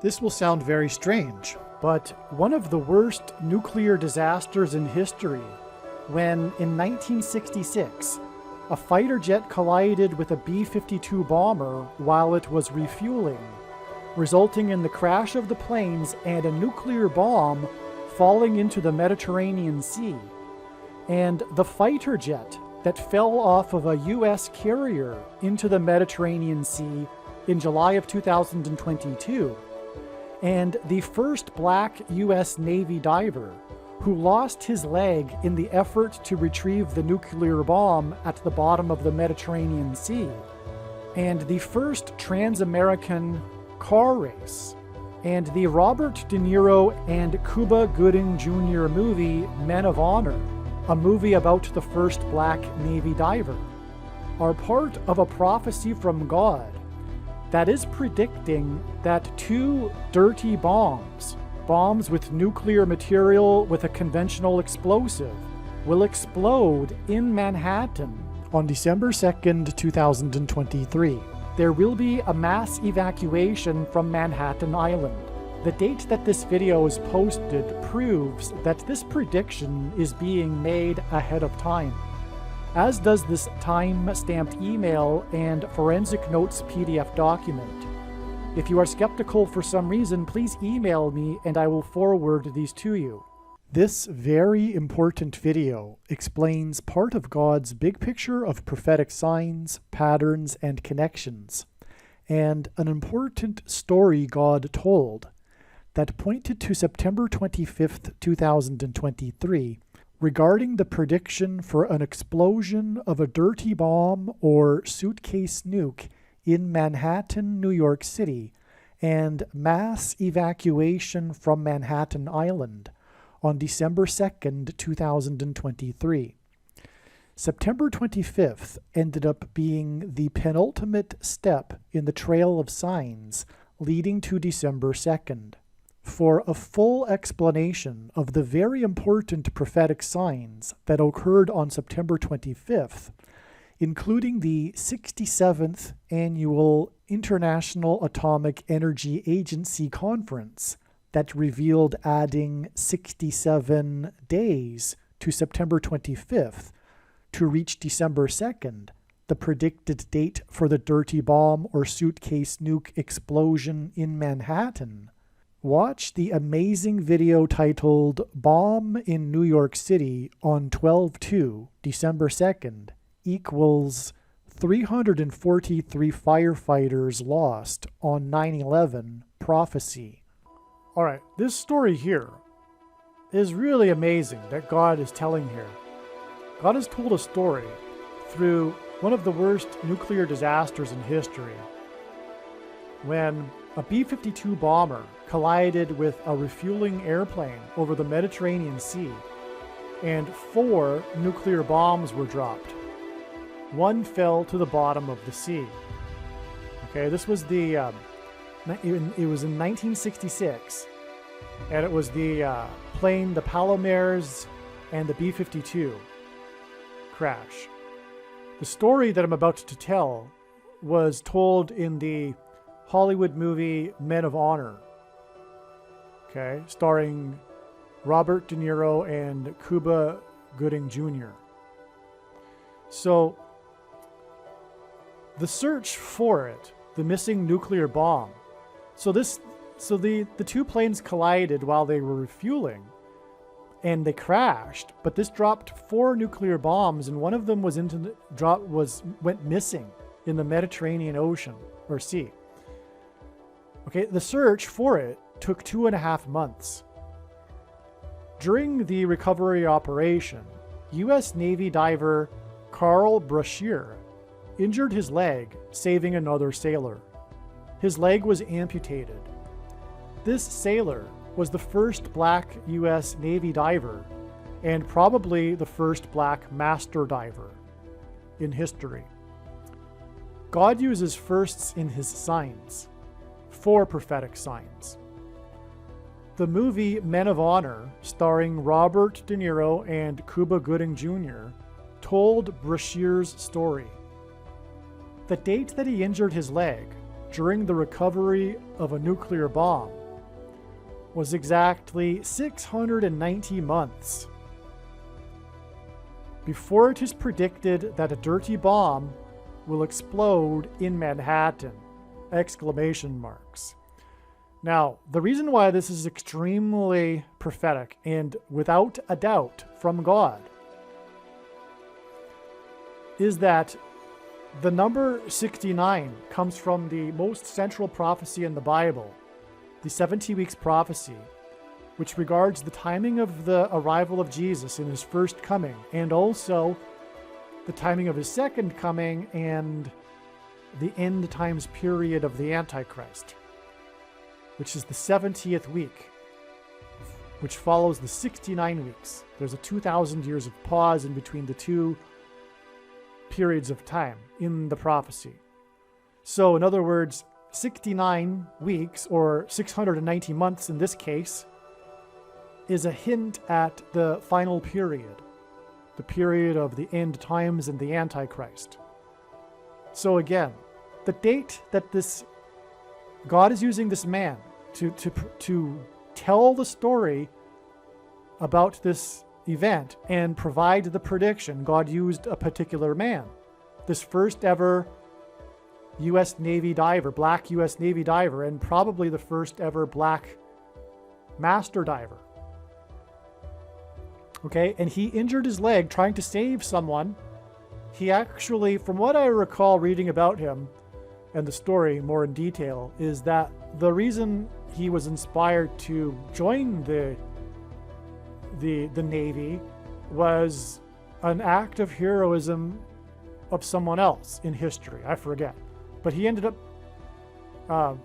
This will sound very strange, but one of the worst nuclear disasters in history, when in 1966, a fighter jet collided with a B-52 bomber while it was refueling, resulting in the crash of the planes and a nuclear bomb falling into the Mediterranean Sea. And the fighter jet that fell off of a U.S. carrier into the Mediterranean Sea in July of 2022. And the first black U.S. Navy diver who lost his leg in the effort to retrieve the nuclear bomb at the bottom of the Mediterranean Sea. And the first trans-American car race. And the Robert De Niro and Cuba Gooding Jr. movie Men of Honor, a movie about the first black Navy diver, are part of a prophecy from God that is predicting that two dirty bombs with nuclear material with a conventional explosive, will explode in Manhattan on December 2nd, 2023. There will be a mass evacuation from Manhattan Island. The date that this video is posted proves that this prediction is being made ahead of time, as does this time-stamped email and forensic notes PDF document. If you are skeptical for some reason, please email me and I will forward these to you. This very important video explains part of God's big picture of prophetic signs, patterns, and connections, and an important story God told that pointed to September 25th, 2023, regarding the prediction for an explosion of a dirty bomb or suitcase nuke in Manhattan, New York City, and mass evacuation from Manhattan Island on December 2nd, 2023. September 25th ended up being the penultimate step in the trail of signs leading to December 2nd. For a full explanation of the very important prophetic signs that occurred on September 25th, including the 67th Annual International Atomic Energy Agency Conference that revealed adding 67 days to September 25th to reach December 2nd, the predicted date for the dirty bomb or suitcase nuke explosion in Manhattan, watch the amazing video titled Bomb in New York City on 12/2, December 2nd, equals 343 firefighters lost on 9/11 prophecy. Alright, this story here is really amazing that God is telling here. God has told a story through one of the worst nuclear disasters in history, when a B-52 bomber collided with a refueling airplane over the Mediterranean Sea, and 4 nuclear bombs were dropped. One fell to the bottom of the sea. Okay, this was it was in 1966, and it was the plane, the Palomares and the B-52 crash. The story that I'm about to tell was told in the Hollywood movie Men of Honor, okay, starring Robert De Niro and Cuba Gooding Jr. So, the search for it, the missing nuclear bomb. So the two planes collided while they were refueling, and they crashed. But this dropped 4 nuclear bombs, and one of them went missing in the Mediterranean Ocean or Sea. Okay, the search for it took 2.5 months. During the recovery operation, U.S. Navy diver Carl Brashear injured his leg, saving another sailor. His leg was amputated. This sailor was the first black U.S. Navy diver and probably the first black master diver in history. God uses firsts in his signs, 4 prophetic signs. The movie Men of Honor, starring Robert De Niro and Cuba Gooding Jr., told Brashear's story. The date that he injured his leg during the recovery of a nuclear bomb was exactly 690 months before it is predicted that a dirty bomb will explode in Manhattan! Exclamation marks. Now, the reason why this is extremely prophetic and without a doubt from God is that the number 69 comes from the most central prophecy in the Bible, the 70 weeks prophecy, which regards the timing of the arrival of Jesus in his first coming, and also the timing of his second coming and the end times period of the Antichrist, which is the 70th week, which follows the 69 weeks. There's a 2,000 years of pause in between the two periods of time in the prophecy. So in other words, 69 weeks, or 690 months in this case, is a hint at the final period, the period of the end times and the Antichrist. So again, the date that this God is using this man to tell the story about this event and provide the prediction, God used a particular man. This first ever U.S. Navy diver, black U.S. Navy diver, and probably the first ever black master diver. Okay, and he injured his leg trying to save someone. He actually, from what I recall reading about him and the story more in detail, is that the reason he was inspired to join the Navy was an act of heroism of someone else in history. I forget. But he ended up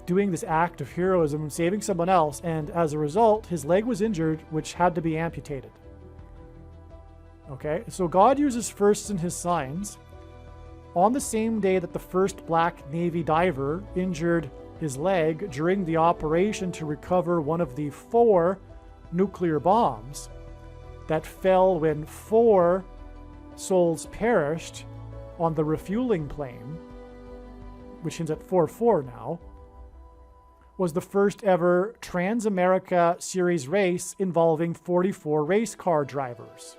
doing this act of heroism, saving someone else, and as a result, his leg was injured, which had to be amputated. Okay, so God uses firsts in his signs. On the same day that the first black Navy diver injured his leg during the operation to recover one of the 4 nuclear bombs that fell when 4 souls perished on the refueling plane, which ends at 4-4 now, was the first ever Trans-America Series race involving 44 race car drivers.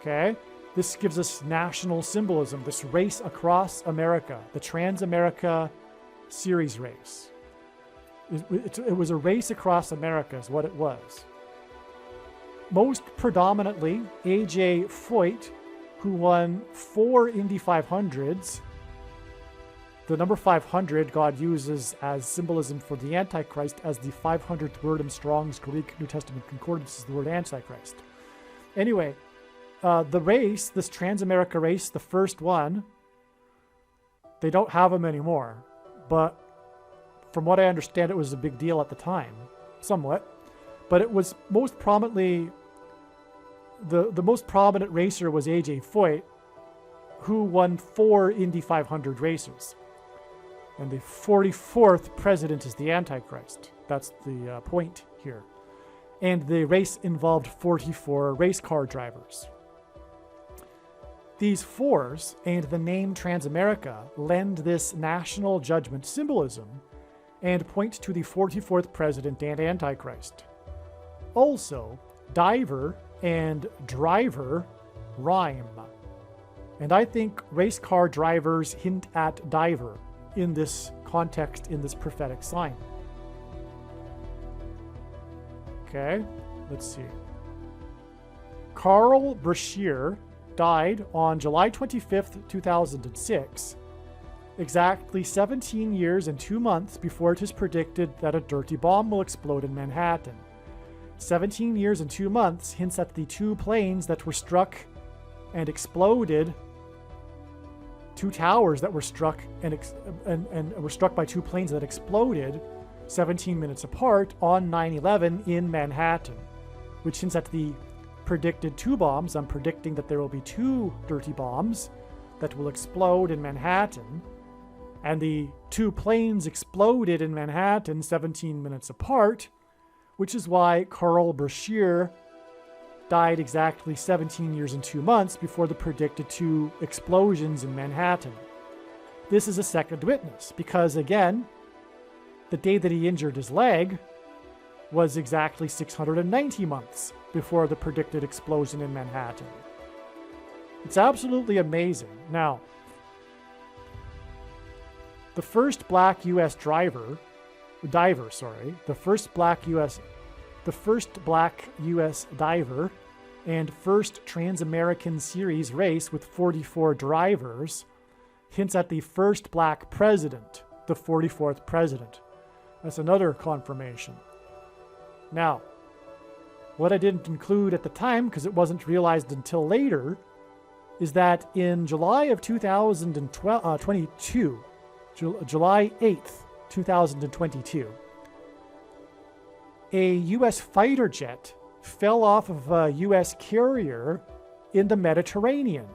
Okay, this gives us national symbolism, this race across America, the Trans-America Series race. It was a race across America is what it was. Most predominantly, A.J. Foyt, who won 4 Indy 500s. The number 500 God uses as symbolism for the Antichrist, as the 500th word in Strong's Greek New Testament Concordance is the word Antichrist. Anyway, the race, this Trans-America race, the first one, they don't have them anymore. But from what I understand, it was a big deal at the time, somewhat. But it was most prominently, the most prominent racer was A.J. Foyt, who won 4 Indy 500 races. And the 44th president is the Antichrist. That's the point here. And the race involved 44 race car drivers. These 4s and the name Transamerica lend this national judgment symbolism and point to the 44th president and Antichrist. Also, diver and driver rhyme. And I think race car drivers hint at diver in this context, in this prophetic sign. Okay, let's see. Carl Brashear died on July 25th, 2006, exactly 17 years and 2 months before it is predicted that a dirty bomb will explode in Manhattan. 17 years and 2 months hints at the 2 planes that were struck and exploded, 2 towers that were struck and were struck by 2 planes that exploded 17 minutes apart on 9/11 in Manhattan, which hints at the predicted 2 bombs. I'm predicting that there will be 2 dirty bombs that will explode in Manhattan, and the 2 planes exploded in Manhattan 17 minutes apart, which is why Carl Brashear died exactly 17 years and 2 months before the predicted 2 explosions in Manhattan. this is a second witness because, again, the day that he injured his leg was exactly 690 months before the predicted explosion in Manhattan. It's absolutely amazing. Now, the first black U.S. diver, the first black U.S. diver and first Trans-American Series race with 44 drivers hints at the first black president, the 44th president. That's another confirmation. Now, what I didn't include at the time, because it wasn't realized until later, is that in July of 2022, July 8th, 2022, a U.S. fighter jet fell off of a U.S. carrier in the Mediterranean.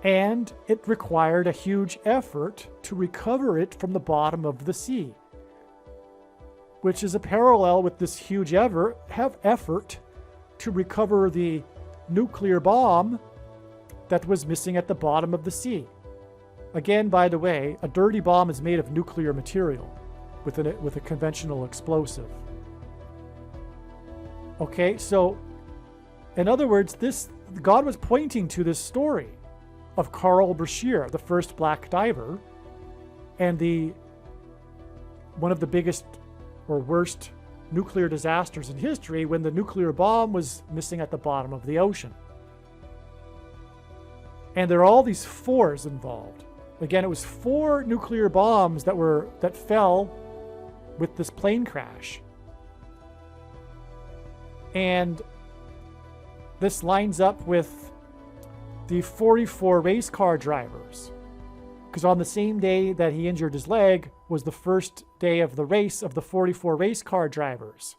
And it required a huge effort to recover it from the bottom of the sea, which is a parallel with this huge effort to recover the nuclear bomb that was missing at the bottom of the sea. Again, by the way, a dirty bomb is made of nuclear material with a conventional explosive. Okay, so in other words, God was pointing to this story of Carl Brashear, the first black diver, and one of the biggest or worst nuclear disasters in history when the nuclear bomb was missing at the bottom of the ocean. And there are all these fours involved. Again, it was 4 nuclear bombs that fell with this plane crash. And this lines up with the 44 race car drivers, because on the same day that he injured his leg was the first day of the race of the 44 race car drivers.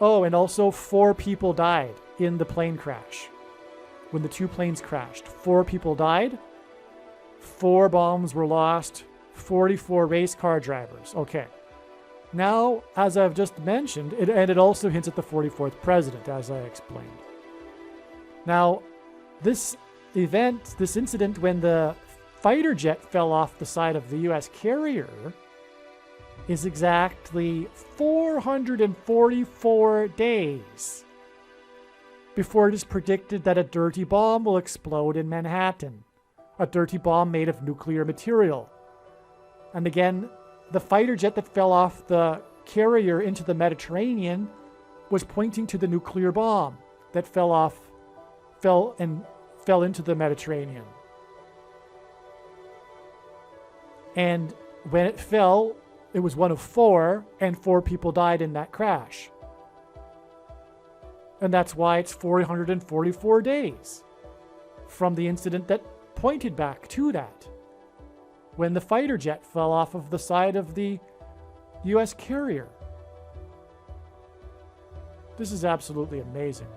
Oh, and also 4 people died in the plane crash. When the 2 planes crashed, 4 people died, 4 bombs were lost, 44 race car drivers. Okay. Now, as I've just mentioned, it also hints at the 44th president, as I explained. Now, this incident when the fighter jet fell off the side of the U.S. carrier is exactly 444 days before it is predicted that a dirty bomb will explode in Manhattan, a dirty bomb made of nuclear material. And again, the fighter jet that fell off the carrier into the Mediterranean was pointing to the nuclear bomb that fell into the Mediterranean. And when it fell, it was one of 4, and 4 people died in that crash. And that's why it's 444 days from the incident that pointed back to that, when the fighter jet fell off of the side of the U.S. carrier. This is absolutely amazing.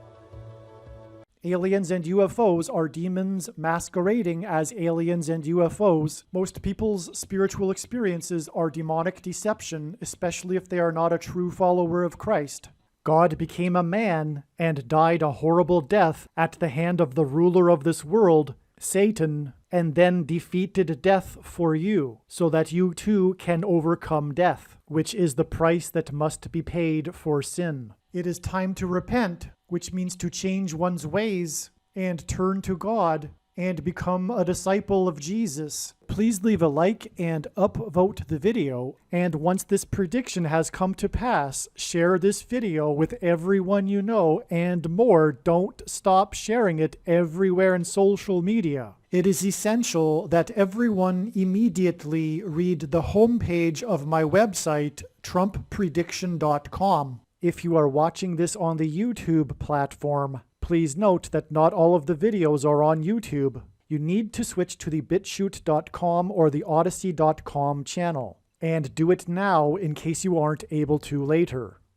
Aliens and UFOs are demons masquerading as aliens and UFOs. Most people's spiritual experiences are demonic deception, especially if they are not a true follower of Christ. God became a man and died a horrible death at the hand of the ruler of this world, Satan, and then defeated death for you, so that you too can overcome death, which is the price that must be paid for sin. It is time to repent, which means to change one's ways and turn to God and become a disciple of Jesus. Please leave a like and upvote the video, and once this prediction has come to pass, share this video with everyone you know, and more, don't stop sharing it everywhere in social media. It is essential that everyone immediately read the homepage of my website, TrumpPrediction.com. If you are watching this on the YouTube platform, please note that not all of the videos are on YouTube. You need to switch to the BitChute.com or the Odyssey.com channel. And do it now in case you aren't able to later.